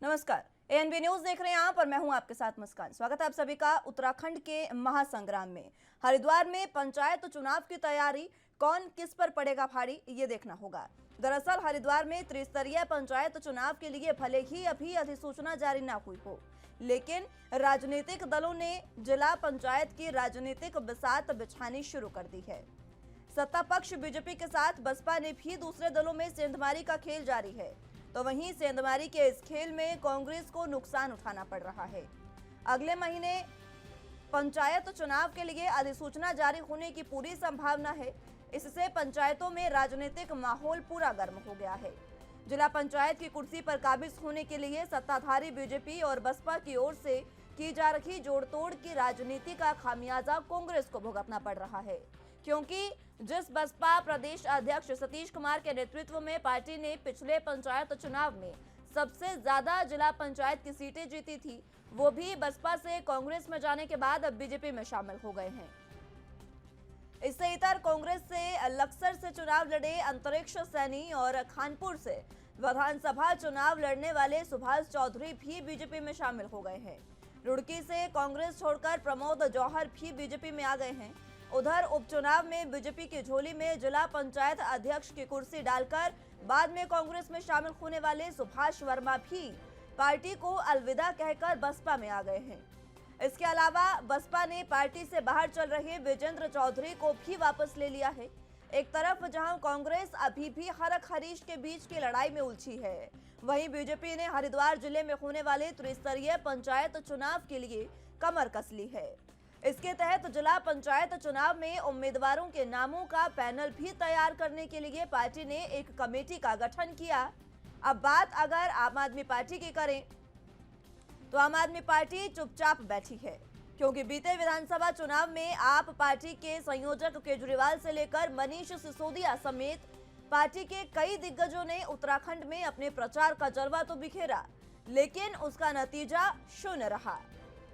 नमस्कार, ANB news देख रहे हैं आप और मैं हूं आपके साथ मुस्कान। स्वागत है आप सभी का उत्तराखंड के महासंग्राम में। हरिद्वार में पंचायत चुनाव की तैयारी, कौन किस पर पड़ेगा भारी, ये देखना होगा। दरअसल हरिद्वार में त्रिस्तरीय पंचायत चुनाव के लिए भले ही अभी अधिसूचना जारी न हुई हो, लेकिन राजनीतिक दलों ने जिला पंचायत की राजनीतिक बिसात बिछानी शुरू कर दी है। सत्ता पक्ष बीजेपी के साथ बसपा ने भी दूसरे दलों में सेंधमारी का खेल जारी है, तो वहीं सेंधमारी के इस खेल में कांग्रेस को नुकसान उठाना पड़ रहा है। अगले महीने पंचायत चुनाव के लिए अधिसूचना जारी होने की पूरी संभावना है। इससे पंचायतों में राजनीतिक माहौल पूरा गर्म हो गया है। जिला पंचायत की कुर्सी पर काबिज होने के लिए सत्ताधारी बीजेपी और बसपा की ओर से की जा रही जोड़तोड़ की राजनीति का खामियाजा कांग्रेस को भुगतना पड़ रहा है, क्योंकि जिस बसपा प्रदेश अध्यक्ष सतीश कुमार के नेतृत्व में पार्टी ने पिछले पंचायत चुनाव में सबसे ज्यादा जिला पंचायत की सीटें जीती थी, वो भी बसपा से कांग्रेस में जाने के बाद अब बीजेपी में शामिल हो गए हैं। इससे इतर कांग्रेस से लक्सर से चुनाव लड़े अंतरिक्ष सैनी और खानपुर से विधानसभा चुनाव लड़ने वाले सुभाष चौधरी भी बीजेपी में शामिल हो गए हैं। रुड़की से कांग्रेस छोड़कर प्रमोद जौहर भी बीजेपी में आ गए हैं। उधर उपचुनाव में बीजेपी की झोली में जिला पंचायत अध्यक्ष की कुर्सी डालकर बाद में कांग्रेस में शामिल होने वाले सुभाष वर्मा भी पार्टी को अलविदा कहकर बसपा में आ गए हैं। इसके अलावा बसपा ने पार्टी से बाहर चल रहे विजेंद्र चौधरी को भी वापस ले लिया है। एक तरफ जहां कांग्रेस अभी भी हरख हरीश के बीच की लड़ाई में उलझी है, वहीं बीजेपी ने हरिद्वार जिले में होने वाले त्रिस्तरीय पंचायत चुनाव के लिए कमर कस ली है। इसके तहत जिला पंचायत चुनाव में उम्मीदवारों के नामों का पैनल भी तैयार करने के लिए पार्टी ने एक कमेटी का गठन किया। अब बात अगर आम आदमी पार्टी की करें तो आम आदमी पार्टी चुपचाप बैठी है, क्योंकि बीते विधानसभा चुनाव में आप पार्टी के संयोजक केजरीवाल से लेकर मनीष सिसोदिया समेत पार्टी के कई दिग्गजों ने उत्तराखंड में अपने प्रचार का जलवा तो बिखेरा, लेकिन उसका नतीजा शून्य रहा।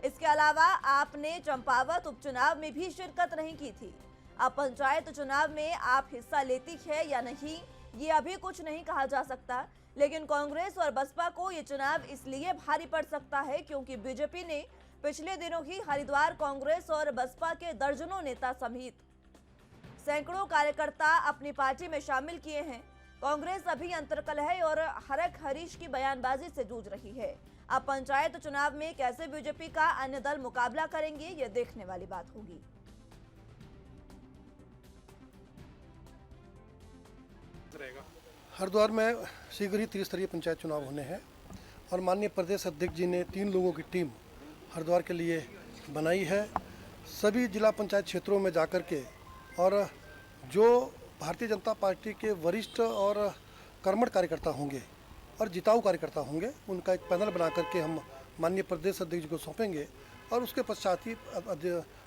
इसके अलावा आपने चंपावत उपचुनाव में भी शिरकत नहीं की थी। अब पंचायत चुनाव में आप हिस्सा लेती है या नहीं, ये अभी कुछ नहीं कहा जा सकता, लेकिन कांग्रेस और बसपा को ये चुनाव इसलिए भारी पड़ सकता है क्योंकि बीजेपी ने पिछले दिनों ही हरिद्वार कांग्रेस और बसपा के दर्जनों नेता समेत सैकड़ों कार्यकर्ता अपनी पार्टी में शामिल किए हैं। कांग्रेस अभी अंतर्कलह और हरख हरीश की बयानबाजी से जूझ रही है। अब पंचायत चुनाव में कैसे बीजेपी का अन्य दल मुकाबला करेंगे, ये देखने वाली बात होगी। हरिद्वार में शीघ्र ही त्रिस्तरीय पंचायत चुनाव होने हैं और माननीय प्रदेश अध्यक्ष जी ने 3 लोगों की टीम हरिद्वार के लिए बनाई है। सभी जिला पंचायत क्षेत्रों में जाकर के और जो भारतीय जनता पार्टी के वरिष्ठ और कर्मठ कार्यकर्ता होंगे और जिताऊ कार्यकर्ता होंगे, उनका एक पैनल बना करके हम माननीय प्रदेश अध्यक्ष जी को सौंपेंगे और उसके पश्चात ही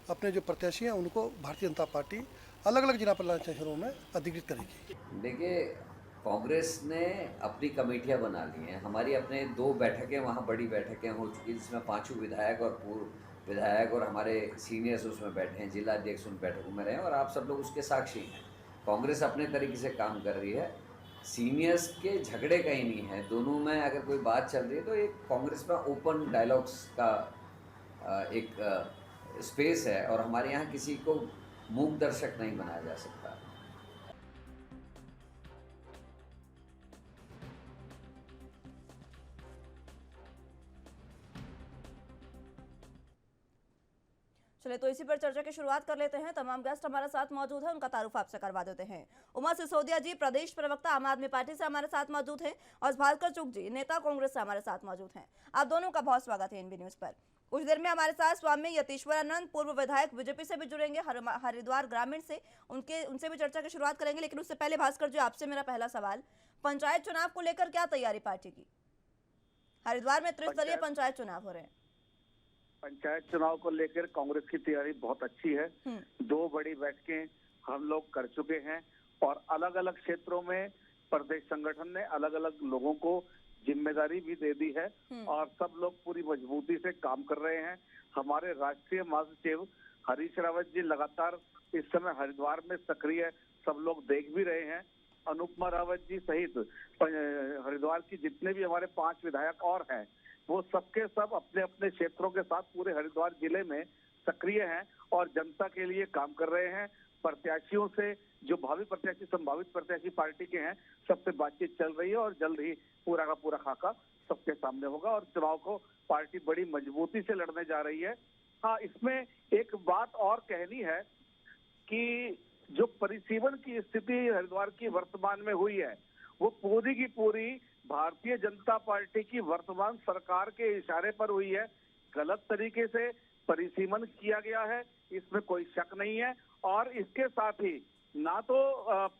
अपने जो प्रत्याशी हैं उनको भारतीय जनता पार्टी अलग अलग जिला पंचायत क्षेत्रों में अधिकृत करेगी। देखिए, कांग्रेस ने अपनी कमेटियां बना ली हैं। हमारी अपने 2 बैठकें वहाँ बड़ी बैठकें हो चुकी, जिसमें 5 विधायक और पूर्व विधायक और हमारे सीनियर्स उसमें बैठे हैं, जिला अध्यक्ष उन बैठकों में रहे और आप सब लोग उसके साक्षी हैं। कांग्रेस अपने तरीके से काम कर रही है। सीनियर्स के झगड़े कहीं नहीं है, दोनों में अगर कोई बात चल रही है तो एक कांग्रेस में ओपन डायलॉग्स का एक स्पेस है और हमारे यहाँ किसी को मूक दर्शक नहीं बनाया जा सकता। चलिए तो इसी पर चर्चा की शुरुआत कर लेते हैं। तमाम गेस्ट हमारे साथ मौजूद हैं, उनका तारुफ आपसे करवा देते हैं। उमा सिसोदिया जी प्रदेश प्रवक्ता आम आदमी पार्टी से हमारे साथ मौजूद हैं और भास्कर चुग जी नेता कांग्रेस से हमारे साथ मौजूद हैं। आप दोनों का बहुत स्वागत है एएनबी न्यूज पर। कुछ देर में हमारे साथ स्वामी यतीश्वरानंद पूर्व विधायक बीजेपी से भी जुड़ेंगे, हरिद्वार ग्रामीण से, उनसे भी चर्चा की शुरुआत करेंगे। लेकिन उससे पहले भास्कर जी, आपसे मेरा पहला सवाल, पंचायत चुनाव को लेकर क्या तैयारी पार्टी की? हरिद्वार में त्रिस्तरीय पंचायत चुनाव हो रहे हैं। पंचायत चुनाव को लेकर कांग्रेस की तैयारी बहुत अच्छी है। 2 बड़ी बैठकें हम लोग कर चुके हैं और अलग अलग क्षेत्रों में प्रदेश संगठन ने अलग अलग लोगों को जिम्मेदारी भी दे दी है और सब लोग पूरी मजबूती से काम कर रहे हैं। हमारे राष्ट्रीय महासचिव हरीश रावत जी लगातार इस समय हरिद्वार में सक्रिय, सब लोग देख भी रहे हैं अनुपमा रावत जी सहित हरिद्वार की जितने भी हमारे 5 विधायक और हैं, वो सबके सब अपने अपने क्षेत्रों के साथ पूरे हरिद्वार जिले में सक्रिय हैं और जनता के लिए काम कर रहे हैं। प्रत्याशियों से, जो भावी प्रत्याशी, संभावित प्रत्याशी पार्टी के हैं, सबसे बातचीत चल रही है और जल्द ही पूरा का पूरा खाका सबके सामने होगा और चुनाव को पार्टी बड़ी मजबूती से लड़ने जा रही है। हाँ, इसमें एक बात और कहनी है कि जो परिसीमन की स्थिति हरिद्वार की वर्तमान में हुई है, वो पूरी की पूरी भारतीय जनता पार्टी की वर्तमान सरकार के इशारे पर हुई है। गलत तरीके से परिसीमन किया गया है, इसमें कोई शक नहीं है। और इसके साथ ही ना तो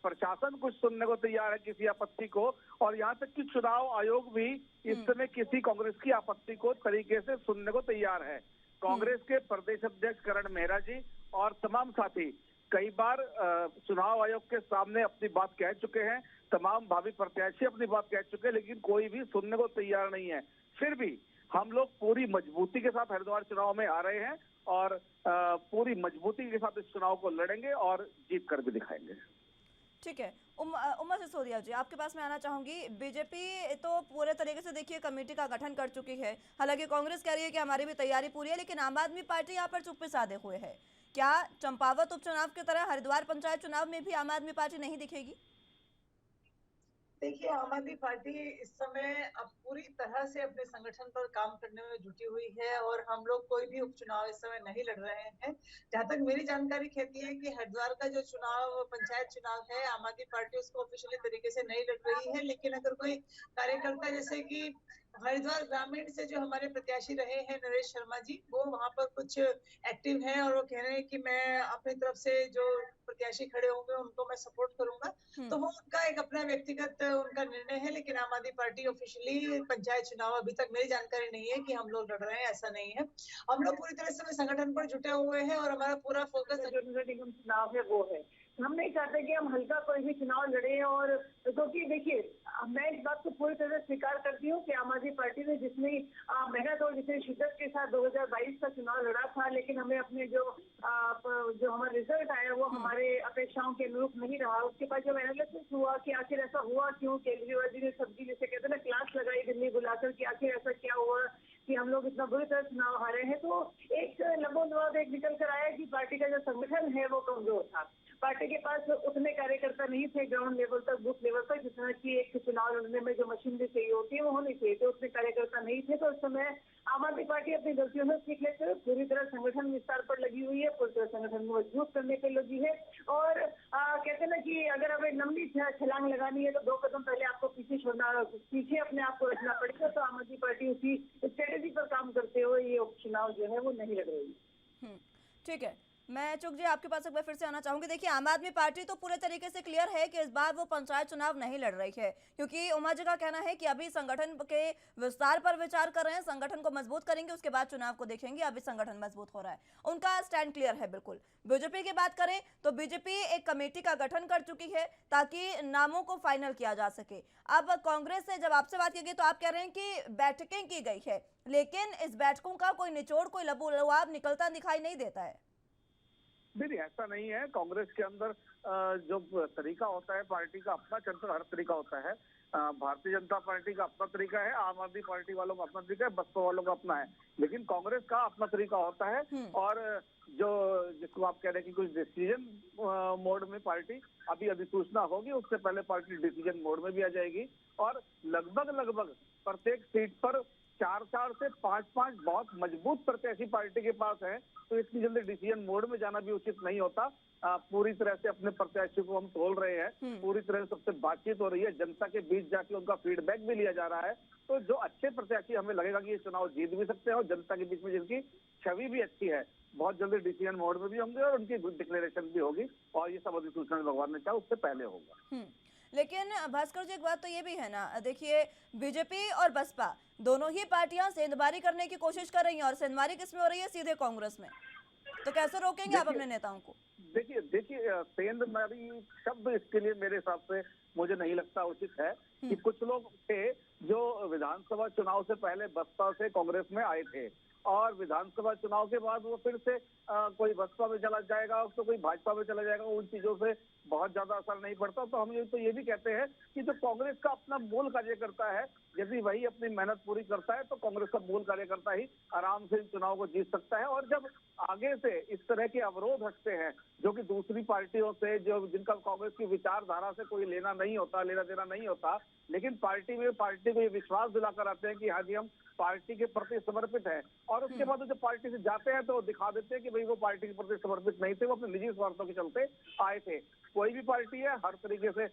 प्रशासन कुछ सुनने को तैयार है किसी आपत्ति को, और यहाँ तक कि चुनाव आयोग भी इस समय किसी कांग्रेस की आपत्ति को तरीके से सुनने को तैयार है। कांग्रेस के प्रदेश अध्यक्ष करण मेहरा जी और तमाम साथी कई बार चुनाव आयोग के सामने अपनी बात कह चुके हैं, तमाम भावी प्रत्याशी अपनी बात कह चुके हैं, लेकिन कोई भी सुनने को तैयार नहीं है। फिर भी हम लोग पूरी मजबूती के साथ हरिद्वार चुनाव में आ रहे हैं और पूरी मजबूती के साथ इस चुनाव को लड़ेंगे और जीत कर भी दिखाएंगे। ठीक है, उमा सिसोदिया जी, आपके पास मैं आना चाहूंगी। बीजेपी तो पूरे तरीके से देखिए कमेटी का गठन कर चुकी है, हालांकि कांग्रेस कह रही है कि हमारी भी तैयारी पूरी है, लेकिन आम आदमी पार्टी यहाँ पर चुप्पी साधे हुए है। क्या चंपावत उपचुनाव की तरह हरिद्वार पंचायत चुनाव में भी आम आदमी पार्टी नहीं दिखेगी? देखिए, आम आदमी पार्टी इस समय अब पूरी तरह से अपने संगठन पर काम करने में जुटी हुई है और हम लोग कोई भी उपचुनाव इस समय नहीं लड़ रहे हैं। जहां तक मेरी जानकारी कहती है कि हरिद्वार का जो चुनाव, पंचायत चुनाव है, आम आदमी पार्टी उसको ऑफिशियली तरीके से नहीं लड़ रही है, लेकिन अगर कोई कार्यकर्ता, जैसे कि हरिद्वार ग्रामीण से जो हमारे प्रत्याशी रहे हैं नरेश शर्मा जी, वो वहां पर कुछ एक्टिव हैं और वो कह रहे हैं कि मैं अपनी तरफ से जो प्रत्याशी खड़े होंगे उनको मैं सपोर्ट करूंगा। तो वो उनका एक अपना व्यक्तिगत उनका निर्णय है, लेकिन आम आदमी पार्टी ऑफिशियली पंचायत चुनाव, अभी तक मेरी जानकारी नहीं है कि हम लोग लड़ रहे हैं, ऐसा नहीं है। हम लोग पूरी तरह से संगठन पर जुटे हुए हैं और हमारा पूरा फोकस जो नगर निगम चुनाव है वो है। हम नहीं चाहते कि हम हल्का कोई भी चुनाव लड़े, और क्योंकि देखिए, मैं इस बात को पूरी तरह से स्वीकार करती हूँ कि आम आदमी पार्टी ने जितनी मेहनत और जितनी शिद्दत के साथ 2022 का चुनाव लड़ा था, लेकिन हमें अपने जो हमारा रिजल्ट आया वो हमारे अपेक्षाओं के अनुरूप नहीं रहा। उसके बाद जब एनालिसिस हुआ कि आखिर ऐसा हुआ क्यों, केजरीवाल जी ने सब्जी, जैसे कहते हैं ना, क्लास लगाई दिल्ली बुलाकर कि आखिर ऐसा क्या हुआ कि हम लोग इतना बुरी तरह चुनाव हारे हैं, तो एक लबोलबाब एक निकल कर आया कि पार्टी का जो संगठन है वो कमजोर था। पार्टी के पास उतने कार्यकर्ता नहीं थे ग्राउंड लेवल तक, बूथ लेवल तक, जितना कि एक चुनाव लड़ने में जो मशीनरी चाहिए होती है वो होनी चाहिए, तो उतने कार्यकर्ता नहीं थे। तो उस समय आम आदमी पार्टी अपनी गलतियों से सीख लेते हुए पूरी तरह संगठन विस्तार पर लगी हुई है, पूरी तरह संगठन को मजबूत करने पर लगी है। और कहते हैं ना कि अगर हमें लंबी छलांग लगानी है तो 2 कदम पहले आपको पीछे अपने आप को रखना पड़ेगा। तो आम आदमी पार्टी उसी स्ट्रेटेजी पर काम करते हुए ये उपचुनाव जो है वो नहीं लड़ रही है। ठीक है, मैं चुग जी आपके पास एक बार फिर से आना चाहूंगी। देखिए, आम आदमी पार्टी तो पूरे तरीके से क्लियर है कि इस बार वो पंचायत चुनाव नहीं लड़ रही है, क्योंकि उमा जी का कहना है कि अभी संगठन के विस्तार पर विचार कर रहे हैं, संगठन को मजबूत करेंगे, उसके बाद चुनाव को देखेंगे, अभी संगठन मजबूत हो रहा है। उनका स्टैंड क्लियर है बिल्कुल। बीजेपी की बात करें तो बीजेपी एक कमेटी का गठन कर चुकी है ताकि नामों को फाइनल किया जा सके। अब कांग्रेस से जब आपसे बात की गई तो आप कह रहे हैं कि बैठकें की गई है, लेकिन इस बैठकों का कोई निचोड़, कोई लबोलबाब निकलता दिखाई नहीं देता है। नहीं, ऐसा नहीं है। कांग्रेस के अंदर जो तरीका होता है, पार्टी का अपना चलता हर तरीका होता है। भारतीय जनता पार्टी का अपना तरीका है, आम आदमी पार्टी वालों का अपना तरीका है, बसपा वालों का अपना है, लेकिन कांग्रेस का अपना तरीका होता है। और जो जिसको आप कह रहे हैं कि कुछ डिसीजन मोड में पार्टी, अभी अधिसूचना होगी, उससे पहले पार्टी डिसीजन मोड में भी आ जाएगी। और लगभग प्रत्येक सीट पर 4 से 5 बहुत मजबूत प्रत्याशी पार्टी के पास है, तो इतनी जल्दी डिसीजन मोड में जाना भी उचित नहीं होता। पूरी तरह से अपने प्रत्याशियों को हम तोल रहे हैं, पूरी तरह से सबसे बातचीत हो रही है, जनता के बीच जाके उनका फीडबैक भी लिया जा रहा है। तो जो अच्छे प्रत्याशी हमें लगेगा कि ये चुनाव जीत भी सकते हैं और जनता के बीच में जिनकी छवि भी अच्छी है, बहुत जल्दी डिसीजन मोड में भी होंगे और उनकी डिक्लेरेशन भी होगी, और ये सब अधिसूचना भगवान ने चाहा उससे पहले होगा। लेकिन भास्कर जी, एक बात तो ये भी है ना, देखिए बीजेपी और बसपा दोनों ही पार्टियां सेंधमारी करने की कोशिश कर रही हैं, और सेंधमारी किसमें हो रही है? सीधे कांग्रेस में। तो कैसे रोकेंगे आप अपने नेताओं को? देखिए सेंधमारी शब्द इसके लिए मेरे हिसाब से मुझे नहीं लगता उचित है कि कुछ लोग थे जो विधानसभा चुनाव से पहले बसपा से कांग्रेस में आए थे और विधानसभा चुनाव के बाद वो फिर से कोई बसपा में चला जाएगा तो कोई भाजपा में चला जाएगा, उन चीजों से बहुत ज्यादा असर नहीं पड़ता। तो हम ये भी कहते हैं कि जो कांग्रेस का अपना मूल कार्यकर्ता है, यदि वही अपनी मेहनत पूरी करता है तो कांग्रेस का मूल कार्यकर्ता ही आराम से चुनाव को जीत सकता है। और जब आगे से इस तरह के अवरोध हटते हैं जो कि दूसरी पार्टियों से, जो जिनका कांग्रेस की विचारधारा से कोई लेना देना नहीं होता, लेकिन पार्टी को ये विश्वास दिलाकर आते हैं कि हाँ जी हम पार्टी के प्रति समर्पित है, और उसके बाद जब पार्टी से जाते हैं तो दिखा देते हैं कि भाई वो पार्टी के प्रति समर्पित नहीं थे, वो अपने निजी स्वार्थों के चलते आए थे। कोई भी पार्टी है, हर तरीके से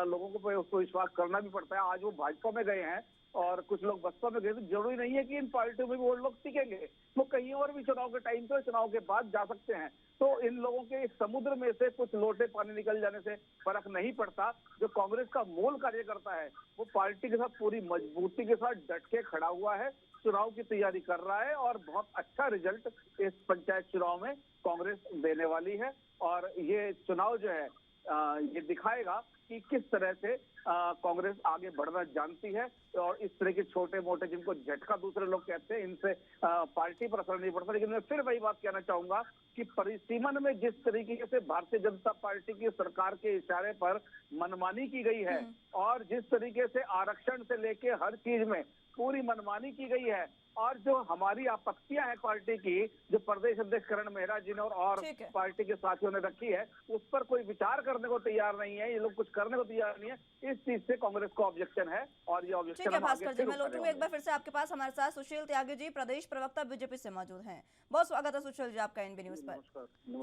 लोगों को उसको विश्वास करना भी पड़ता है। आज वो भाजपा में गए हैं और कुछ लोग बसपा में गए, तो जरूरी नहीं है कि इन पार्टियों में भी वो लोग टिकेंगे, वो कहीं और भी चुनाव के टाइम पे, चुनाव के बाद जा सकते हैं। तो इन लोगों के समुद्र में से कुछ लोटे पानी निकल जाने से फर्क नहीं पड़ता। जो कांग्रेस का मूल कार्यकर्ता है वो पार्टी के साथ पूरी मजबूती के साथ डट के खड़ा हुआ है, चुनाव की तैयारी कर रहा है, और बहुत अच्छा रिजल्ट इस पंचायत चुनाव में कांग्रेस देने वाली है। और ये चुनाव जो है ये दिखाएगा कि किस तरह से कांग्रेस आगे बढ़ना जानती है, और इस तरह के छोटे मोटे जिनको झटका दूसरे लोग कहते हैं, इनसे पार्टी पर असर नहीं पड़ता। लेकिन मैं फिर वही बात कहना चाहूंगा कि परिसीमन में जिस तरीके से भारतीय जनता पार्टी की सरकार के इशारे पर मनमानी की गई है, और जिस तरीके से आरक्षण से लेके हर चीज में पूरी मनमानी की गई है, और जो हमारी आपत्तियां हैं पार्टी की, जो प्रदेश अध्यक्ष करण मेहरा जी ने और पार्टी के साथियों ने रखी है, उस पर कोई विचार करने को तैयार नहीं है, ये लोग कुछ करने को तैयार नहीं है। इस चीज से कांग्रेस को ऑब्जेक्शन है, और ये ऑब्जेक्शन ठीक है भास्कर जी, मैं लौटूंगा एक बार फिर से आपके पास। हमारे साथ सुशील त्यागी जी, प्रदेश प्रवक्ता बीजेपी से मौजूद हैं। बहुत स्वागत है सुशील जी आपका एनबी न्यूज पर।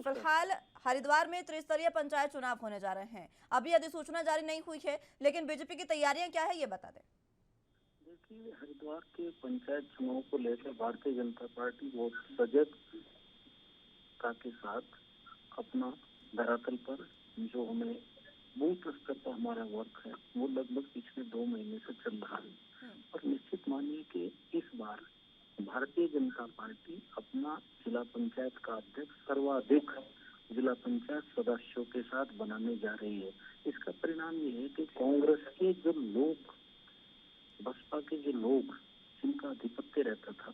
फिलहाल हरिद्वार में त्रिस्तरीय पंचायत चुनाव होने जा रहे हैं, अभी अधिसूचना जारी नहीं हुई है, लेकिन बीजेपी की तैयारियां क्या है ये बता दें। देखिए, हरिद्वार के पंचायत चुनाव को लेकर भारतीय जनता पार्टी बहुत सजगता के साथ अपना धरातल पर जो हमें बूथ स्तर पर हमारा वर्क है वो लगभग पिछले 2 महीने से चल रहा है। और निश्चित मानिए कि इस बार भारतीय जनता पार्टी अपना जिला पंचायत का अध्यक्ष सर्वाधिक जिला पंचायत सदस्यों के साथ बनाने जा रही है। इसका परिणाम ये है कि कांग्रेस के जो लोग, बसपा के जो लोग जिनका आधिपत्य रहता था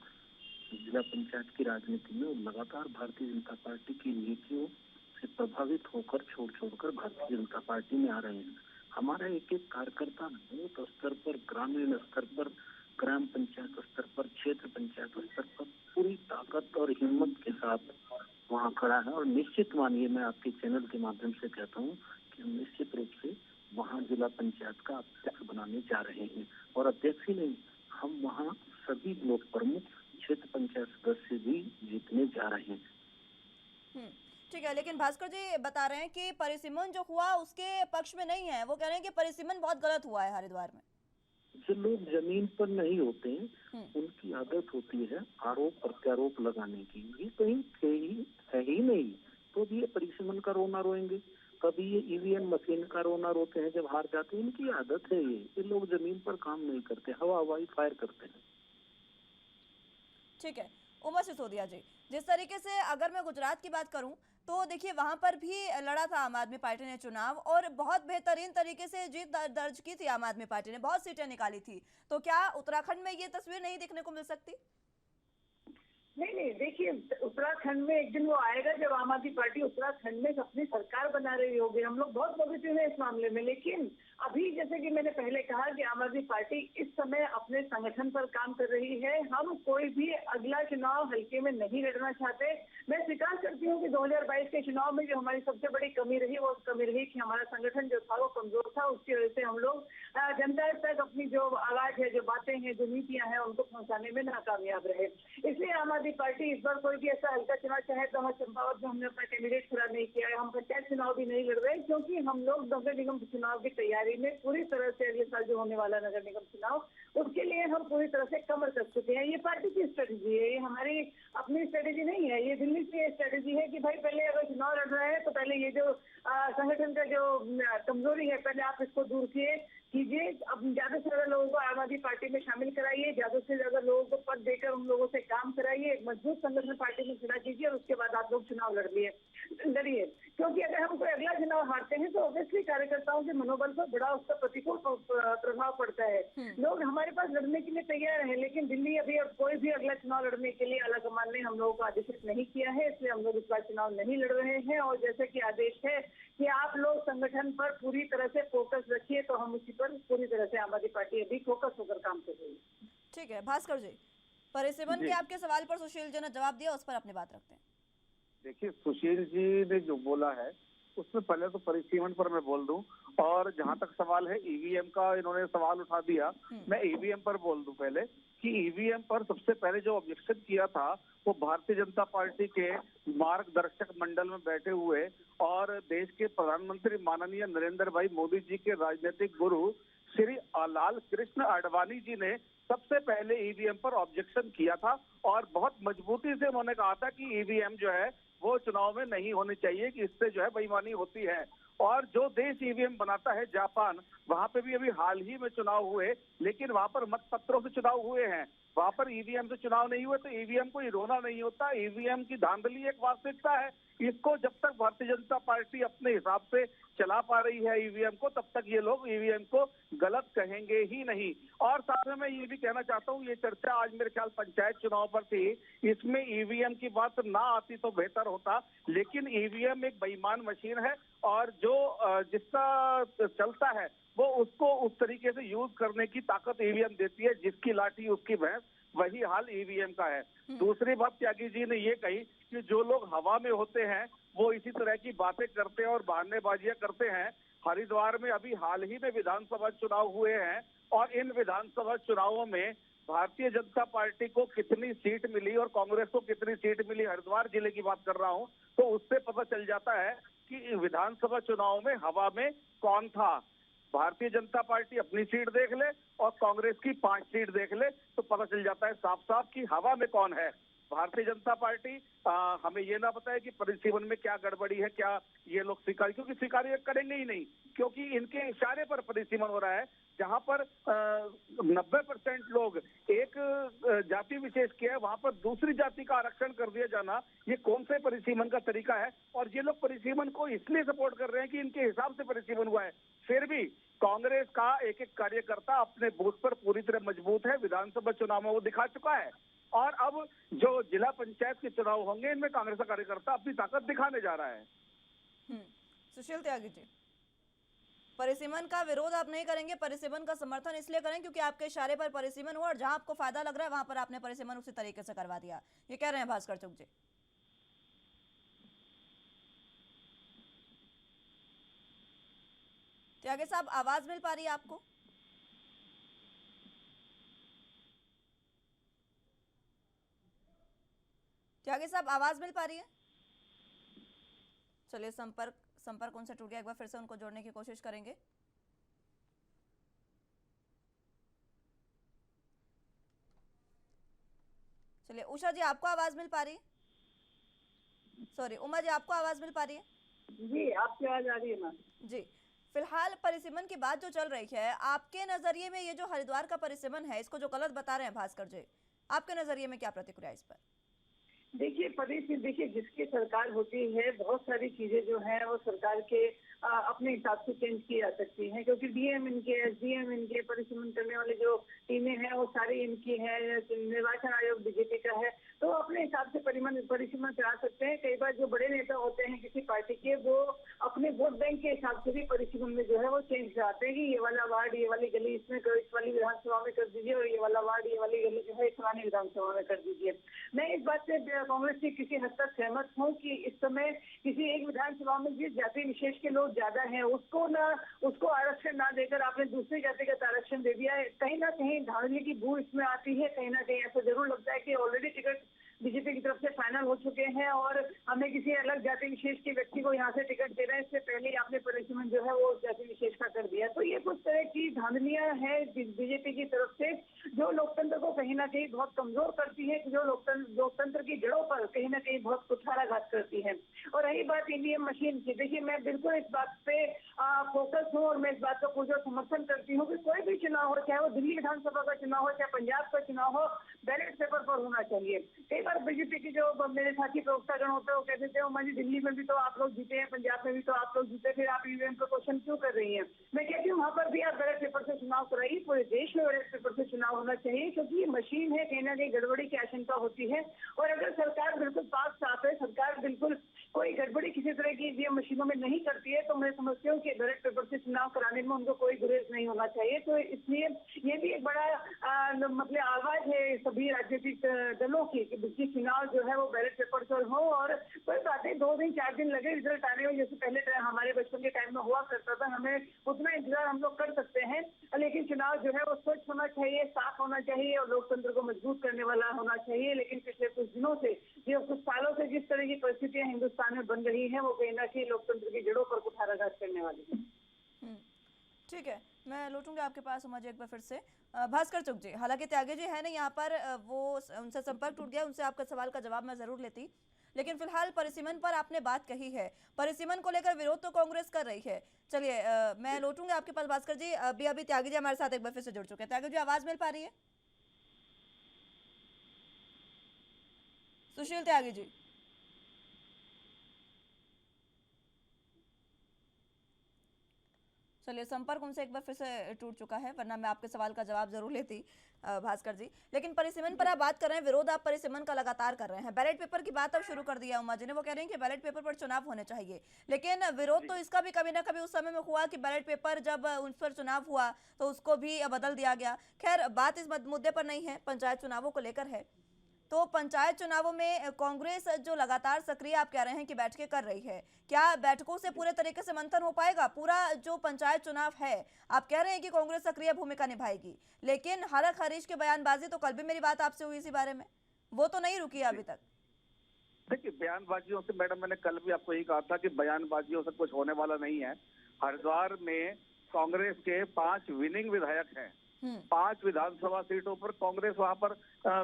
जिला पंचायत की राजनीति में, वो लगातार भारतीय जनता पार्टी की नीतियों से प्रभावित होकर छोड़ भारतीय जनता पार्टी में आ रहे हैं। हमारा एक एक कार्यकर्ता बूथ स्तर पर, ग्रामीण स्तर पर, ग्राम पंचायत स्तर पर, क्षेत्र पंचायत स्तर पर पूरी ताकत और हिम्मत के साथ वहाँ खड़ा है। और निश्चित मानिए, मैं आपके चैनल के माध्यम से कहता हूँ कि हम निश्चित रूप से वहाँ जिला पंचायत का अध्यक्ष बनाने जा रहे हैं। और अध्यक्ष ही नहीं, हम वहाँ सभी ब्लॉक प्रमुख, क्षेत्र पंचायत सदस्य भी जीतने जा रहे हैं। ठीक है, लेकिन भास्कर जी बता रहे हैं कि परिसीमन जो हुआ उसके पक्ष में नहीं है, वो कह रहे हैं कि परिसीमन बहुत गलत हुआ है हरिद्वार में। जो लोग जमीन पर नहीं होते हैं उनकी आदत होती है आरोप प्रत्यारोप लगाने की। ये कहीं है ही नहीं, तो भी ये परिसीमन का रोना रोएंगे, कभी ये ईवीएम मशीन का रोना रोते हैं जब हार जाते हैं। इनकी आदत है ये लोग जमीन पर काम नहीं करते, हवाई फायर करते हैं। ठीक है, उमर सिसोदिया जी, जिस तरीके से अगर मैं गुजरात की बात करूं तो देखिए वहां पर भी लड़ा था आम आदमी पार्टी ने चुनाव, और बहुत बेहतरीन तरीके से जीत दर्ज की थी आम आदमी पार्टी ने, बहुत सीटें निकाली थी। तो क्या उत्तराखंड में ये तस्वीर नहीं देखने को मिल सकती? नहीं, देखिए उत्तराखंड में एक दिन वो आएगा जब आम आदमी पार्टी उत्तराखंड में अपनी सरकार बना रही होगी। हम लोग बहुत पॉजिटिव है इस मामले में, लेकिन अभी जैसे कि मैंने पहले कहा कि आम आदमी पार्टी इस समय अपने संगठन पर काम कर रही है। हम कोई भी अगला चुनाव हल्के में नहीं लड़ना चाहते। मैं स्वीकार करती हूँ कि 2022 के चुनाव में जो हमारी सबसे बड़ी कमी रही वो कमी रही कि हमारा संगठन जो था वो कमजोर था। उसकी वजह से हम लोग जनता तक अपनी जो आवाज है, जो बातें हैं, जो नीतियां हैं, उनको पहुंचाने में नाकामयाब रहे। इसलिए आम आदमी पार्टी इस बार कोई भी ऐसा हल्का चुनाव, चाहे तो हम चंपावत में हमने अपना कैंडिडेट खड़ा नहीं किया है, हम पंचायत चुनाव भी नहीं लड़ रहे, क्योंकि हम लोग नगर निगम चुनाव की तैयारी में पूरी तरह से अगले साल जो होने वाला नगर निगम चुनाव, उसके लिए हम पूरी तरह से कमर कस चुके हैं। ये पार्टी की स्ट्रेटेजी है, ये हमारी अपनी स्ट्रेटेजी नहीं है। ये दिल्ली की स्ट्रेटेजी है कि भाई पहले अगर चुनाव लड़ रहे हैं तो पहले ये जो संगठन का जो कमजोरी है पहले आप इसको दूर कीजिए। अब ज्यादा से ज्यादा लोगों को आम आदमी पार्टी में शामिल कराइए, ज्यादा से ज्यादा लोगों को पद देकर उन लोगों से काम कराइए, एक मजबूत संगठन पार्टी में खड़ा कीजिए, और उसके बाद आप लोग चुनाव लड़िए। क्योंकि अगर हम कोई अगला चुनाव हारते हैं तो ऑब्वियसली कार्यकर्ताओं के मनोबल पर बड़ा उसका प्रतिकूल प्रभाव पड़ता है। लोग हमारे पास लड़ने के लिए तैयार है, लेकिन दिल्ली अभी कोई भी अगला चुनाव लड़ने के लिए आलाकमान ने हम लोगों को आदेशित नहीं किया है, इसलिए हम लोग इस बार चुनाव नहीं लड़ रहे हैं। और जैसे कि आदेश है कि आप लोग संगठन पर पूरी तरह से फोकस रखिए, तो हम उसी पर पूरी तरह से आम आदमी पार्टी अभी फोकस होकर काम कर रही है। ठीक है भास्कर जी, परिसीमन के आपके सवाल पर सुशील जी ने जवाब दिया, उस पर अपनी बात रखते हैं। देखिए, सुशील जी ने जो बोला है उसमें पहले तो परिसीमन पर मैं बोल दूं, और जहां तक सवाल है ईवीएम का, इन्होंने सवाल उठा दिया, मैं ईवीएम पर बोल दूं पहले कि ईवीएम पर सबसे पहले जो ऑब्जेक्शन किया था वो भारतीय जनता पार्टी के मार्गदर्शक मंडल में बैठे हुए और देश के प्रधानमंत्री माननीय नरेंद्र भाई मोदी जी के राजनीतिक गुरु श्री लाल कृष्ण आडवाणी जी ने सबसे पहले ईवीएम पर ऑब्जेक्शन किया था, और बहुत मजबूती से उन्होंने कहा था कि ईवीएम जो है वो चुनाव में नहीं होनी चाहिए, कि इससे जो है बेईमानी होती है। और जो देश ईवीएम बनाता है जापान, वहां पे भी अभी हाल ही में चुनाव हुए, लेकिन वहां पर मतपत्रों से चुनाव हुए हैं, वहां पर ईवीएम से चुनाव नहीं हुए। तो ईवीएम को रोना नहीं होता, ईवीएम की धांधली एक वास्तविकता है। इसको जब तक भारतीय जनता पार्टी अपने हिसाब से चला पा रही है ईवीएम को, तब तक ये लोग ईवीएम को गलत कहेंगे ही नहीं। और साथ में मैं ये भी कहना चाहता हूँ, ये चर्चा आज मेरे ख्याल पंचायत चुनाव पर थी, इसमें ईवीएम की बात ना आती तो बेहतर होता, लेकिन ईवीएम एक बेईमान मशीन है, और जो जिसका चलता है वो उसको उस तरीके से यूज करने की ताकत ईवीएम देती है, जिसकी लाठी उसकी भैंस, वही हाल ईवीएम का है। दूसरी बात त्यागी जी ने ये कही कि जो लोग हवा में होते हैं वो इसी तरह की बातें करते हैं और बहानेबाजियां करते हैं। हरिद्वार में अभी हाल ही में विधानसभा चुनाव हुए हैं, और इन विधानसभा चुनावों में भारतीय जनता पार्टी को कितनी सीट मिली और कांग्रेस को कितनी सीट मिली, हरिद्वार जिले की बात कर रहा हूं, तो उससे पता चल जाता है कि विधानसभा चुनाव में हवा में कौन था। भारतीय जनता पार्टी अपनी सीट देख ले और कांग्रेस की 5 सीट देख ले, तो पता चल जाता है साफ साफ कि हवा में कौन है। भारतीय जनता पार्टी हमें ये ना बताए कि परिसीमन में क्या गड़बड़ी है, क्या ये लोग स्वीकार, क्योंकि स्वीकार ये करेंगे ही नहीं, क्योंकि इनके इशारे पर परिसीमन हो रहा है। जहां पर 90% लोग एक जाति विशेष के है, वहां पर दूसरी जाति का आरक्षण कर दिया जाना, ये कौन से परिसीमन का तरीका है। और ये लोग परिसीमन को इसलिए सपोर्ट कर रहे हैं कि इनके हिसाब से परिसीमन हुआ है। फिर भी कांग्रेस का एक एक कार्यकर्ता अपने बूथ पर पूरी तरह मजबूत है, विधानसभा चुनाव में वो दिखा चुका है, और अब जो जिला पंचायत के चुनाव होंगे इनमें कांग्रेस का कार्यकर्ता अपनी ताकत दिखाने जा रहा है। सुशील त्यागी जी, परिसीमन का विरोध आप नहीं करेंगे, परिसीमन का समर्थन इसलिए करें क्योंकि आपके इशारे पर परिसीमन हुआ और जहां आपको फायदा लग रहा है वहां पर आपने परिसीमन उसी तरीके से करवा दिया, ये कह रहे हैं भास्कर चुग जी। त्यागी साहब, आवाज मिल पा रही है आपको? त्यागी साहब, आवाज मिल पा रही है? चलिए, संपर्क उनसे टूट गया, एक बार फिर से उनको जोड़ने की कोशिश करेंगे। चलिए, उषा जी आपको आवाज मिल पा रही है? सॉरी, उमा जी आपको आवाज मिल पा रही है? जी, आपकी आवाज आ रही है मैम। जी, फिलहाल परिसीमन की बात जो चल रही है, आपके नजरिए में ये जो हरिद्वार का परिसीमन है, इसको जो गलत बता रहे हैं भास्कर जी, आपके नजरिए में क्या प्रतिक्रिया इस पर? देखिए जिसकी सरकार होती है, बहुत सारी चीजें जो हैं वो सरकार के अपने हिसाब से चेंज की जा सकती हैं, क्योंकि डीएम इनके, एसडीएम इनके, परिसीमन करने वाले जो टीमें हैं वो सारी इनकी है, निर्वाचन आयोग बीजेपी का है, तो अपने हिसाब से परिसीमन करा सकते हैं। कई बार जो बड़े नेता होते हैं किसी पार्टी के, वो अपने वोट बैंक के हिसाब से भी परिसीमन में जो है वो चेंज कराते हैं कि ये वाला वार्ड, ये वाली गली इसमें इस वाली विधानसभा में कर दीजिए, और ये वाला वार्ड, ये वाली गली जो है फलानी विधानसभा में कर दीजिए। मैं इस बात से कांग्रेस की किसी हद तक सहमत हूँ कि इस समय किसी एक विधानसभा में जिस जाति विशेष के लोग ज्यादा हैं उसको आरक्षण ना देकर आपने दूसरी जाति का आरक्षण दे दिया है। कहीं ना कहीं धांधली की बू इसमें आती है, कहीं ना कहीं ऐसा जरूर लगता है कि ऑलरेडी टिकट बीजेपी की तरफ से फाइनल हो चुके हैं और हमें किसी अलग जाति विशेष के व्यक्ति को यहाँ से टिकट दे रहे हैं, इससे पहले ही आपने परिसीमन जो है वो जाति विशेष का कर दिया। तो ये कुछ तरह की धांधलियां हैं बीजेपी की तरफ से, जो लोकतंत्र को कहीं ना कहीं बहुत कमजोर करती है, जो लोकतंत्र की जड़ों पर कहीं ना कहीं बहुत कुठाराघात करती है। और रही बात ईवीएम मशीन की, देखिए मैं बिल्कुल इस बात पे फोकस हूँ और मैं इस बात का पूरा समर्थन करती हूँ कि कोई भी चुनाव हो, चाहे वो दिल्ली विधानसभा का चुनाव हो, चाहे पंजाब का चुनाव हो, बैलेट पेपर पर और होना चाहिए। कई बार बीजेपी के जो मेरे साथी प्रवक्तागण होते हैं वो कहते थे मां जी दिल्ली में भी तो आप लोग जीते हैं, पंजाब में भी तो आप लोग जीते, फिर आप ईवीएम पर क्वेश्चन क्यों कर रही हैं? मैं कहती हूँ वहाँ पर भी आप बैलेट पेपर से चुनाव कराइए, पूरे देश में बैलेट पेपर से चुनाव होना चाहिए, क्योंकि ये मशीन है, कहीं ना कहीं गड़बड़ी की आशंका होती है। और अगर सरकार बिल्कुल पाक साफ है, सरकार बिल्कुल कोई गड़बड़ी किसी तरह की ये मशीनों में नहीं करती है, तो मैं समझती हूँ कि बैलेट पेपर से चुनाव कराने में उनको कोई गुरेज नहीं होना चाहिए। तो इसलिए ये भी एक बड़ा मतलब आवाज है सभी राजनीतिक दलों की कि चुनाव जो है वो बैलेट पेपर पर हो। और कोई बात नहीं, 2 दिन 4 दिन लगे रिजल्ट आने में, जैसे पहले हमारे बचपन के टाइम में हुआ करता था, हमें उतना इंतजार हम लोग कर सकते हैं, लेकिन चुनाव जो है वो स्वच्छ होना चाहिए, साफ होना चाहिए और लोकतंत्र को मजबूत करने वाला होना चाहिए। लेकिन पिछले कुछ दिनों से, ये कुछ सालों से जिस तरह की परिस्थितियां हिंदुस्तान में बन रही हैं, वो कहीं ना कहीं लोकतंत्र की जड़ों पर कुठाराघात करने वाली है। ठीक है, मैं लौटूंगी आपके पास उमा जी एक बार फिर से। भास्कर चुग जी, हालांकि त्यागी जी है ना यहाँ पर, वो उनसे संपर्क टूट गया, उनसे आपका सवाल का जवाब मैं जरूर लेती, लेकिन फिलहाल परिसीमन पर आपने बात कही है, परिसीमन को लेकर विरोध तो कांग्रेस कर रही है। चलिए मैं लौटूंगी आपके पास भास्कर जी। अभी त्यागी जी हमारे साथ एक बार फिर से जुड़ चुके हैं। त्यागी जी आवाज मिल पा रही है? सुशील त्यागी जी, चलिए संपर्क उनसे एक बार फिर से टूट चुका है, वरना मैं आपके सवाल का जवाब जरूर लेती भास्कर जी। लेकिन परिसीमन पर आप बात कर रहे हैं, विरोध आप परिसीमन का लगातार कर रहे हैं, बैलेट पेपर की बात अब शुरू कर दिया उमा जी ने, वो कह रहे हैं कि बैलेट पेपर पर चुनाव होने चाहिए, लेकिन विरोध तो इसका भी कभी ना कभी उस समय में हुआ कि बैलेट पेपर जब उन पर चुनाव हुआ तो उसको भी बदल दिया गया। खैर बात इस मुद्दे पर नहीं है, पंचायत चुनावों को लेकर है। तो पंचायत चुनावों में कांग्रेस जो लगातार सक्रिय आप कह रहे हैं कि बैठकें कर रही है, क्या बैठकों से पूरे तरीके से मंथन हो पाएगा? पूरा जो पंचायत चुनाव है, आप कह रहे हैं कि कांग्रेस सक्रिय भूमिका निभाएगी, लेकिन हरक हरीश की बयानबाजी, तो कल भी मेरी बात आपसे हुई इसी बारे में, वो तो नहीं रुकी अभी तक। देखिए बयानबाजियों से, मैडम मैंने कल भी आपको यही कहा था कि बयानबाजियों से कुछ होने वाला नहीं है। हरिद्वार में कांग्रेस के 5 विनिंग विधायक हैं, 5 विधानसभा सीटों पर कांग्रेस वहां पर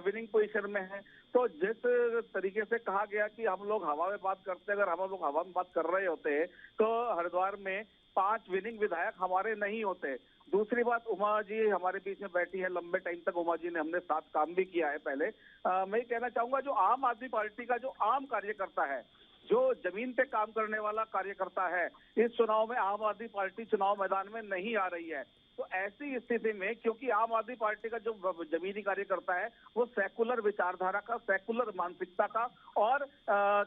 विनिंग पोजीशन में है। तो जिस तरीके से कहा गया कि हम लोग हवा में बात करते हैं, अगर हम लोग हवा में बात कर रहे होते तो हरिद्वार में 5 विनिंग विधायक हमारे नहीं होते। दूसरी बात, उमा जी हमारे बीच में बैठी है, लंबे टाइम तक उमा जी ने हमने साथ काम भी किया है पहले। मैं ये कहना चाहूंगा, जो आम आदमी पार्टी का जो आम कार्यकर्ता है, जो जमीन पे काम करने वाला कार्यकर्ता है, इस चुनाव में आम आदमी पार्टी चुनाव मैदान में नहीं आ रही है। तो ऐसी स्थिति में, क्योंकि आम आदमी पार्टी का जो जमीनी कार्यकर्ता है वो सेकुलर विचारधारा का, सेकुलर मानसिकता का और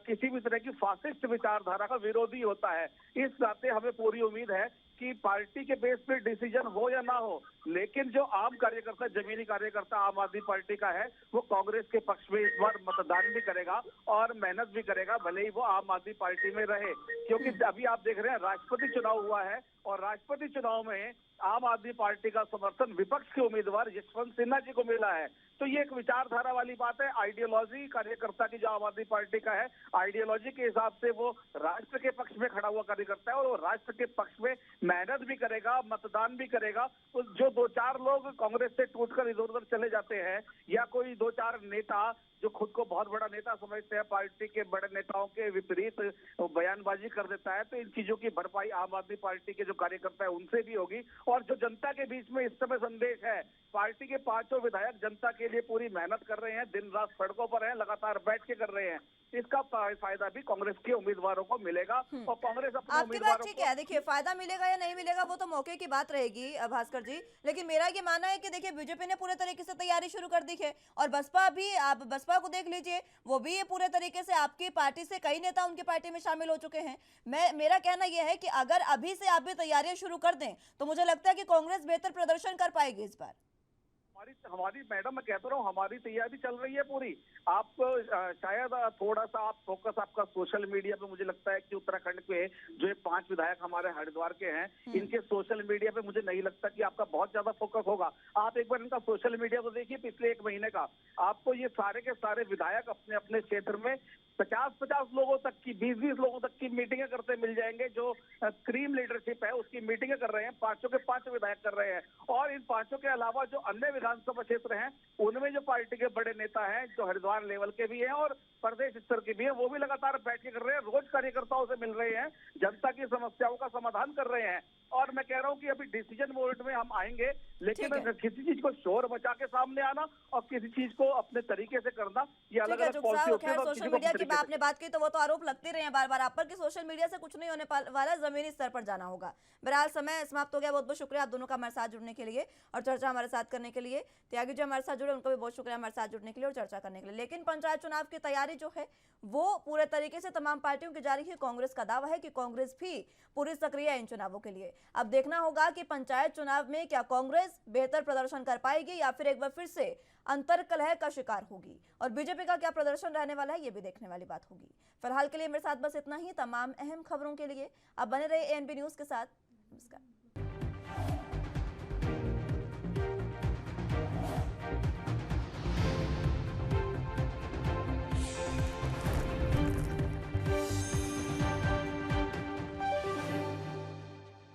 किसी भी तरह की फासिस्ट विचारधारा का विरोधी होता है। इस नाते हमें पूरी उम्मीद है कि पार्टी के बेस पे डिसीजन हो या ना हो, लेकिन जो आम कार्यकर्ता, जमीनी कार्यकर्ता आम आदमी पार्टी का है, वो कांग्रेस के पक्ष में इस बार मतदान भी करेगा और मेहनत भी करेगा, भले ही वो आम आदमी पार्टी में रहे। क्योंकि अभी आप देख रहे हैं राष्ट्रपति चुनाव हुआ है और राष्ट्रपति चुनाव में आम आदमी पार्टी का समर्थन विपक्ष के उम्मीदवार यशवंत सिन्हा जी को मिला है। तो ये एक विचारधारा वाली बात है। आइडियोलॉजी कार्यकर्ता की जो आम आदमी पार्टी का है, आइडियोलॉजी के हिसाब से वो राष्ट्र के पक्ष में खड़ा हुआ कार्यकर्ता है और वो राष्ट्र के पक्ष में मेहनत भी करेगा, मतदान भी करेगा। तो जो 2-4 लोग कांग्रेस से टूटकर इधर उधर चले जाते हैं, या कोई 2-4 नेता जो खुद को बहुत बड़ा नेता समझते हैं, पार्टी के बड़े नेताओं के विपरीत बयानबाजी कर देता है, तो इन चीजों की भरपाई आम आदमी पार्टी के जो कार्यकर्ता है उनसे भी होगी। और जो जनता के बीच में इस समय संदेश है, पार्टी के 5 विधायक जनता के लिए पूरी मेहनत कर रहे हैं, दिन रात सड़कों पर हैं, लगातार बैठ के कर रहे हैं, इसका फायदा भी कांग्रेस के उम्मीदवारों को मिलेगा। और कांग्रेस अपने आपकी बात ठीक है, देखिए फायदा मिलेगा या नहीं मिलेगा वो तो मौके की बात रहेगी भास्कर जी, लेकिन मेरा ये मानना है कि देखिए बीजेपी ने पूरे तरीके से तैयारी शुरू कर दी है और बसपा भी, आप बसपा को देख लीजिए, वो भी पूरे तरीके से आपकी पार्टी से कई नेता उनकी पार्टी में शामिल हो चुके हैं। मेरा कहना यह है कि अगर अभी से आप भी तैयारियां शुरू कर दें तो मुझे लगता है कि कांग्रेस बेहतर प्रदर्शन कर पाएगी इस बार। हमारी मैडम, मैं कहता रहा हूँ हमारी तैयारी चल रही है पूरी। आपको शायद थोड़ा सा आप फोकस आपका सोशल मीडिया पे, मुझे लगता है कि उत्तराखंड के जो 5 विधायक हमारे हरिद्वार के हैं, इनके सोशल मीडिया पे मुझे नहीं लगता कि आपका बहुत ज्यादा फोकस होगा। आप एक बार इनका सोशल मीडिया को देखिए, पिछले 1 महीने का, आपको ये सारे के सारे विधायक अपने अपने क्षेत्र में 50-50 लोगों तक की, 20-20 लोगों तक की मीटिंगें करते मिल जाएंगे। जो क्रीम लीडरशिप है उसकी मीटिंगें कर रहे हैं, 5 के 5 विधायक कर रहे हैं। और इन 5 के अलावा जो अन्य विधानसभा क्षेत्र हैं उनमें जो पार्टी के बड़े नेता हैं, जो हरिद्वार लेवल के भी हैं और प्रदेश स्तर के भी हैं, वो भी लगातार बैठ के कर रहे हैं, रोज कार्यकर्ताओं से मिल रहे हैं, जनता की समस्याओं का समाधान कर रहे हैं। और मैं कह रहा हूं कि अभी डिसीजन मोड में हम आएंगे, लेकिन किसी चीज को शोर मचा के सामने आना और किसी चीज को अपने तरीके से करना, ये अलग ठीक है अलग जुग पॉलिसी साहब, होती है। खैर तो सोशल किसी को मीडिया अपने की तरीके से आपने बात की तो वो तो आरोप लगते रहे हैं बार बार आप पर कि सोशल मीडिया से कुछ नहीं होने वाला, जमीनी स्तर पर जाना होगा। बहरहाल समय समाप्त हो गया, बहुत बहुत शुक्रिया आप दोनों का हमारे साथ जुड़ने के लिए और चर्चा हमारे साथ करने के लिए। त्यागी जी हमारे साथ जुड़े, उनको भी बहुत शुक्रिया हमारे साथ जुड़ने के लिए और चर्चा करने के लिए। लेकिन पंचायत चुनाव की तैयारी जो है वो पूरे तरीके से तमाम पार्टियों की जारी है। कांग्रेस का दावा है कि कांग्रेस भी पूरी सक्रिय है इन चुनावों के लिए। अब देखना होगा कि पंचायत चुनाव में क्या कांग्रेस बेहतर प्रदर्शन कर पाएगी या फिर एक बार फिर से अंतर्कलह का शिकार होगी, और बीजेपी का क्या प्रदर्शन रहने वाला है ये भी देखने वाली बात होगी। फिलहाल के लिए मेरे साथ बस इतना ही। तमाम अहम खबरों के लिए आप बने रहे एएनबी न्यूज के साथ। नमस्कार।